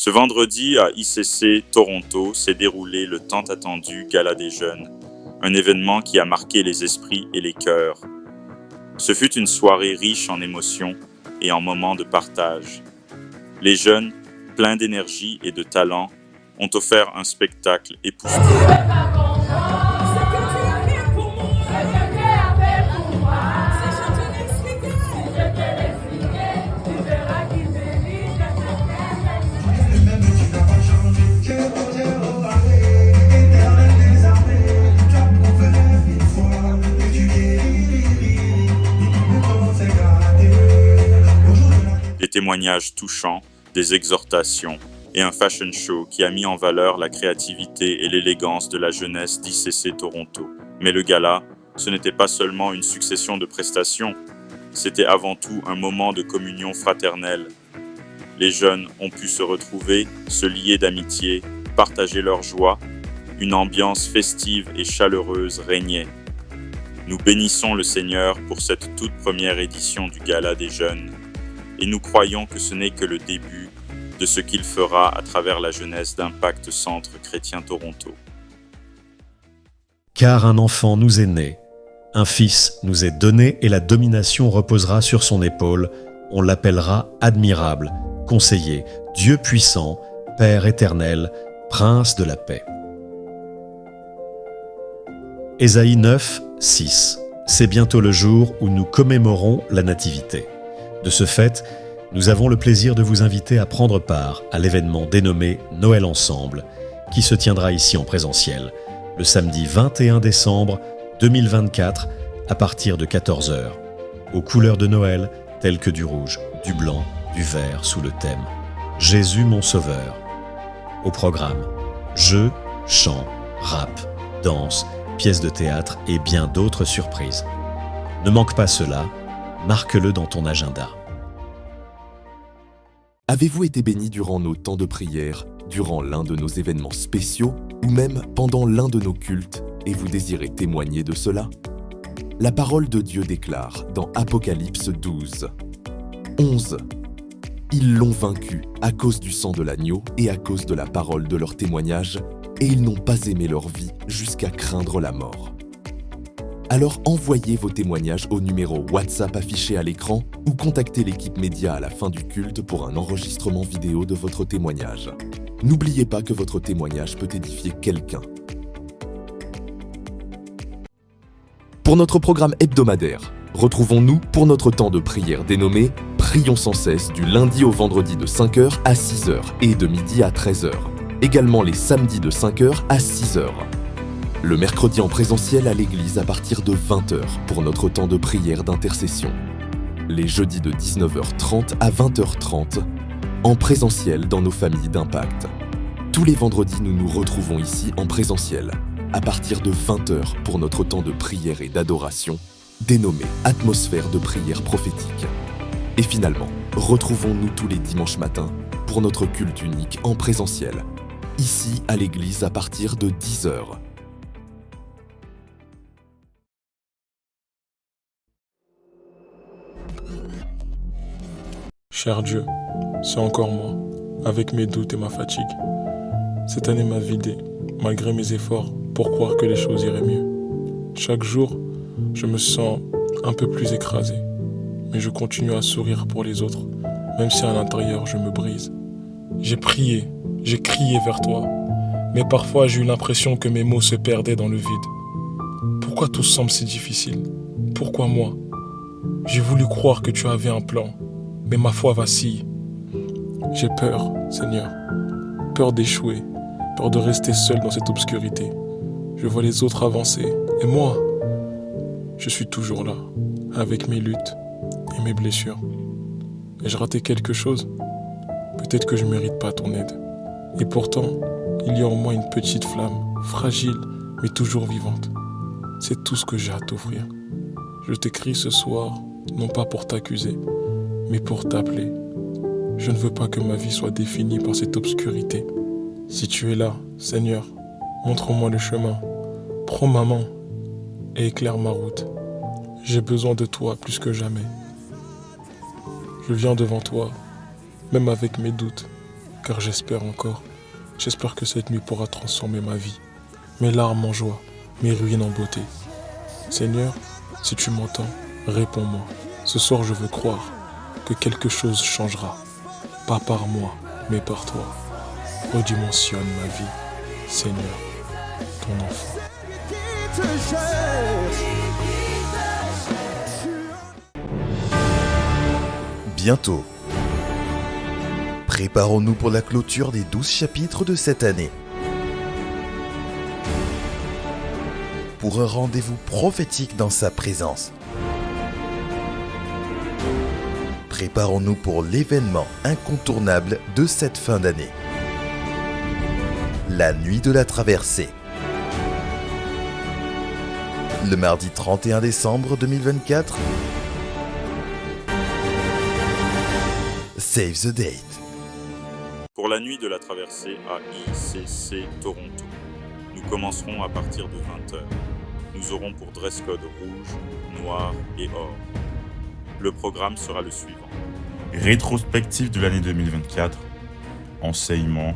Ce vendredi, à ICC Toronto, s'est déroulé le tant attendu Gala des Jeunes, un événement qui a marqué les esprits et les cœurs. Ce fut une soirée riche en émotions et en moments de partage. Les jeunes, pleins d'énergie et de talent, ont offert un spectacle époustouflant. Des témoignages touchants, des exhortations et un fashion show qui a mis en valeur la créativité et l'élégance de la jeunesse d'ICC Toronto. Mais le gala, ce n'était pas seulement une succession de prestations, c'était avant tout un moment de communion fraternelle. Les jeunes ont pu se retrouver, se lier d'amitié, partager leur joie. Une ambiance festive et chaleureuse régnait. Nous bénissons le Seigneur pour cette toute première édition du Gala des Jeunes. Et nous croyons que ce n'est que le début de ce qu'il fera à travers la jeunesse d'Impact Centre Chrétien Toronto. Car un enfant nous est né, un fils nous est donné et la domination reposera sur son épaule. On l'appellera admirable, conseiller, Dieu puissant, Père éternel, Prince de la paix. Ésaïe 9, 6. C'est bientôt le jour où nous commémorons la Nativité. De ce fait, nous avons le plaisir de vous inviter à prendre part à l'événement dénommé Noël Ensemble, qui se tiendra ici en présentiel, le samedi 21 décembre 2024 à partir de 14h, aux couleurs de Noël telles que du rouge, du blanc, du vert sous le thème « Jésus mon sauveur ». Au programme, jeux, chants, rap, danse, pièces de théâtre et bien d'autres surprises. Ne manque pas cela, marque-le dans ton agenda. Avez-vous été béni durant nos temps de prière, durant l'un de nos événements spéciaux ou même pendant l'un de nos cultes et vous désirez témoigner de cela? La parole de Dieu déclare dans Apocalypse 12, 11. Ils l'ont vaincu à cause du sang de l'agneau et à cause de la parole de leur témoignage, et ils n'ont pas aimé leur vie jusqu'à craindre la mort. Alors envoyez vos témoignages au numéro WhatsApp affiché à l'écran ou contactez l'équipe média à la fin du culte pour un enregistrement vidéo de votre témoignage. N'oubliez pas que votre témoignage peut édifier quelqu'un. Pour notre programme hebdomadaire, retrouvons-nous pour notre temps de prière dénommé « Prions sans cesse » du lundi au vendredi de 5h à 6h et de midi à 13h. Également les samedis de 5h à 6h. Le mercredi en présentiel à l'église à partir de 20h pour notre temps de prière d'intercession. Les jeudis de 19h30 à 20h30 en présentiel dans nos familles d'Impact. Tous les vendredis, nous nous retrouvons ici en présentiel à partir de 20h pour notre temps de prière et d'adoration dénommé Atmosphère de prière prophétique. Et finalement, retrouvons-nous tous les dimanches matins pour notre culte unique en présentiel, ici à l'église à partir de 10h. Cher Dieu, c'est encore moi, avec mes doutes et ma fatigue. Cette année m'a vidé, malgré mes efforts, pour croire que les choses iraient mieux. Chaque jour, je me sens un peu plus écrasé, mais je continue à sourire pour les autres, même si à l'intérieur je me brise. J'ai prié, j'ai crié vers toi, mais parfois j'ai eu l'impression que mes mots se perdaient dans le vide. Pourquoi tout semble si difficile? Pourquoi moi? J'ai voulu croire que tu avais un plan, mais ma foi vacille. J'ai peur, Seigneur, peur d'échouer, peur de rester seul dans cette obscurité. Je vois les autres avancer, et moi, je suis toujours là, avec mes luttes et mes blessures. Ai-je raté quelque chose? Peut-être que je ne mérite pas ton aide. Et pourtant, il y a en moi une petite flamme, fragile, mais toujours vivante. C'est tout ce que j'ai à t'offrir. Je t'écris ce soir, non pas pour t'accuser, mais pour t'appeler. Je ne veux pas que ma vie soit définie par cette obscurité. Si tu es là, Seigneur, montre-moi le chemin. Prends ma main et éclaire ma route. J'ai besoin de toi plus que jamais. Je viens devant toi, même avec mes doutes, car j'espère encore. J'espère que cette nuit pourra transformer ma vie, mes larmes en joie, mes ruines en beauté. Seigneur, si tu m'entends, réponds-moi. Ce soir, je veux croire que quelque chose changera. Pas par moi, mais par toi. Redimensionne ma vie, Seigneur, ton enfant. Bientôt. Préparons-nous pour la clôture des 12 chapitres de cette année. Pour un rendez-vous prophétique dans sa présence. Préparons-nous pour l'événement incontournable de cette fin d'année. La nuit de la traversée. Le mardi 31 décembre 2024. Save the date. Pour la nuit de la traversée à ICC Toronto, nous commencerons à partir de 20h. Nous aurons pour dress code rouge, noir et or. Le programme sera le suivant. Rétrospective de l'année 2024, enseignement,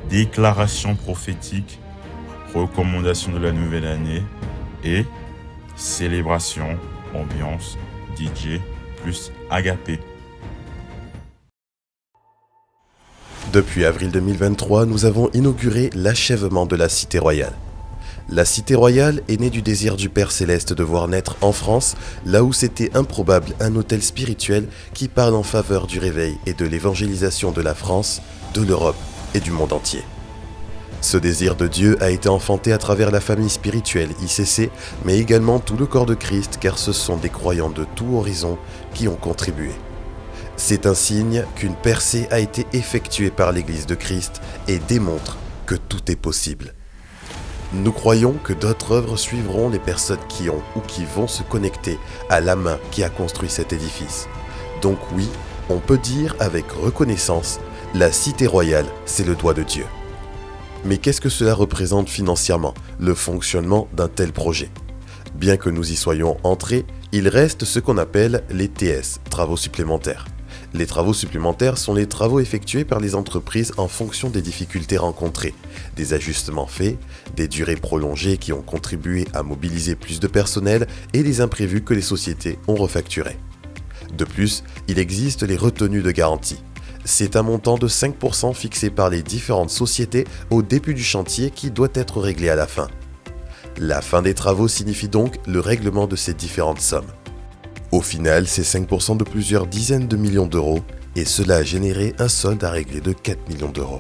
déclaration prophétique, recommandation de la nouvelle année et célébration, ambiance, DJ plus agapé. Depuis avril 2023, nous avons inauguré l'achèvement de la Cité Royale. La Cité Royale est née du désir du Père Céleste de voir naître en France, là où c'était improbable, un hôtel spirituel qui parle en faveur du réveil et de l'évangélisation de la France, de l'Europe et du monde entier. Ce désir de Dieu a été enfanté à travers la famille spirituelle ICC, mais également tout le corps de Christ, car ce sont des croyants de tout horizon qui ont contribué. C'est un signe qu'une percée a été effectuée par l'Église de Christ et démontre que tout est possible. Nous croyons que d'autres œuvres suivront les personnes qui ont ou qui vont se connecter à la main qui a construit cet édifice. Donc oui, on peut dire avec reconnaissance, la Cité Royale, c'est le doigt de Dieu. Mais qu'est-ce que cela représente financièrement, le fonctionnement d'un tel projet ? Bien que nous y soyons entrés, il reste ce qu'on appelle les TS, travaux supplémentaires. Les travaux supplémentaires sont les travaux effectués par les entreprises en fonction des difficultés rencontrées, des ajustements faits, des durées prolongées qui ont contribué à mobiliser plus de personnel et des imprévus que les sociétés ont refacturés. De plus, il existe les retenues de garantie. C'est un montant de 5% fixé par les différentes sociétés au début du chantier qui doit être réglé à la fin. La fin des travaux signifie donc le règlement de ces différentes sommes. Au final, c'est 5% de plusieurs dizaines de millions d'euros et cela a généré un solde à régler de 4 millions d'euros.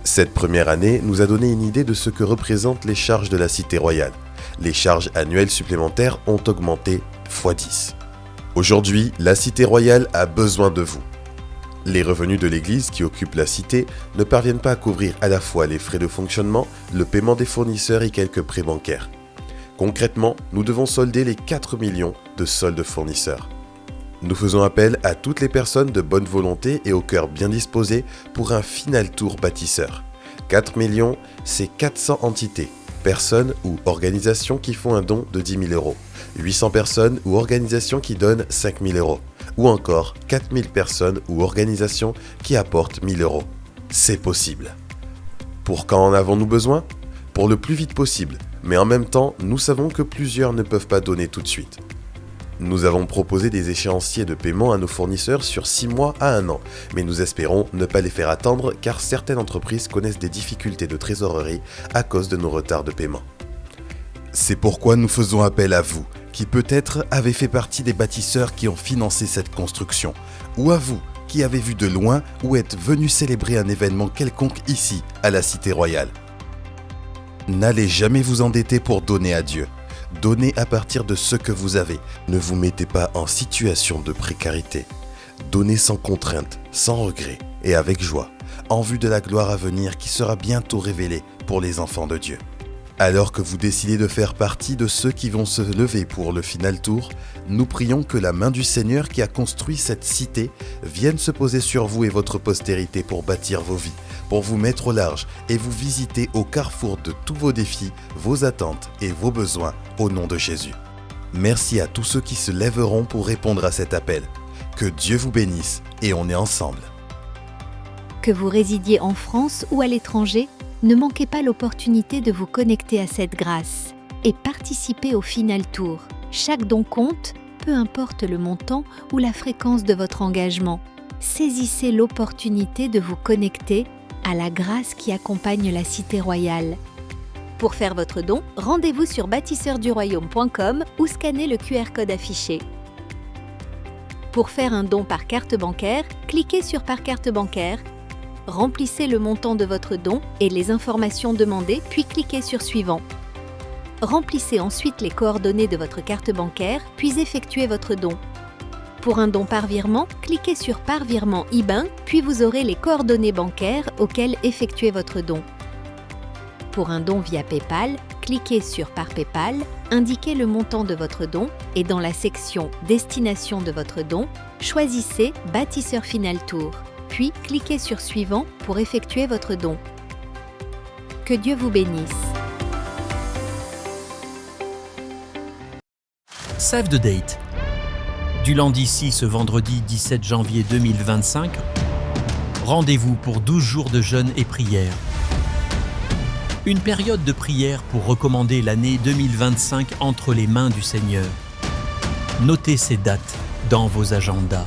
Cette première année nous a donné une idée de ce que représentent les charges de la Cité Royale. Les charges annuelles supplémentaires ont augmenté x10. Aujourd'hui, la Cité Royale a besoin de vous. Les revenus de l'Église qui occupe la cité ne parviennent pas à couvrir à la fois les frais de fonctionnement, le paiement des fournisseurs et quelques prêts bancaires. Concrètement, nous devons solder les 4 millions de soldes fournisseurs. Nous faisons appel à toutes les personnes de bonne volonté et au cœur bien disposé pour un final tour bâtisseur. 4 millions, c'est 400 entités, personnes ou organisations qui font un don de 10 000 euros, 800 personnes ou organisations qui donnent 5 000 euros, ou encore 4 000 personnes ou organisations qui apportent 1 000 euros. C'est possible. Pour quand en avons-nous besoin ? Pour le plus vite possible, mais en même temps, nous savons que plusieurs ne peuvent pas donner tout de suite. Nous avons proposé des échéanciers de paiement à nos fournisseurs sur 6 mois à 1 an, mais nous espérons ne pas les faire attendre car certaines entreprises connaissent des difficultés de trésorerie à cause de nos retards de paiement. C'est pourquoi nous faisons appel à vous, qui peut-être avez fait partie des bâtisseurs qui ont financé cette construction, ou à vous, qui avez vu de loin ou êtes venus célébrer un événement quelconque ici, à la Cité Royale. N'allez jamais vous endetter pour donner à Dieu. Donnez à partir de ce que vous avez. Ne vous mettez pas en situation de précarité. Donnez sans contrainte, sans regret et avec joie, en vue de la gloire à venir qui sera bientôt révélée pour les enfants de Dieu. Alors que vous décidez de faire partie de ceux qui vont se lever pour le final tour, nous prions que la main du Seigneur qui a construit cette cité vienne se poser sur vous et votre postérité pour bâtir vos vies, pour vous mettre au large et vous visiter au carrefour de tous vos défis, vos attentes et vos besoins au nom de Jésus. Merci à tous ceux qui se lèveront pour répondre à cet appel. Que Dieu vous bénisse et on est ensemble. Que vous résidiez en France ou à l'étranger, ne manquez pas l'opportunité de vous connecter à cette grâce et participer au Final Tour. Chaque don compte, peu importe le montant ou la fréquence de votre engagement. Saisissez l'opportunité de vous connecter à la grâce qui accompagne la Cité Royale. Pour faire votre don, rendez-vous sur bâtisseurdurroyaume.com ou scannez le QR code affiché. Pour faire un don par carte bancaire, cliquez sur « Par carte bancaire », remplissez le montant de votre don et les informations demandées, puis cliquez sur « Suivant ». Remplissez ensuite les coordonnées de votre carte bancaire, puis effectuez votre don. Pour un don par virement, cliquez sur « Par virement IBAN », puis vous aurez les coordonnées bancaires auxquelles effectuer votre don. Pour un don via PayPal, cliquez sur « Par PayPal », indiquez le montant de votre don et dans la section « Destination de votre don », choisissez « Bâtisseur Final Tour », puis cliquez sur « Suivant » pour effectuer votre don. Que Dieu vous bénisse. Save the date. Du lundi 6 au vendredi 17 janvier 2025, rendez-vous pour 12 jours de jeûne et prière. Une période de prière pour recommander l'année 2025 entre les mains du Seigneur. Notez ces dates dans vos agendas.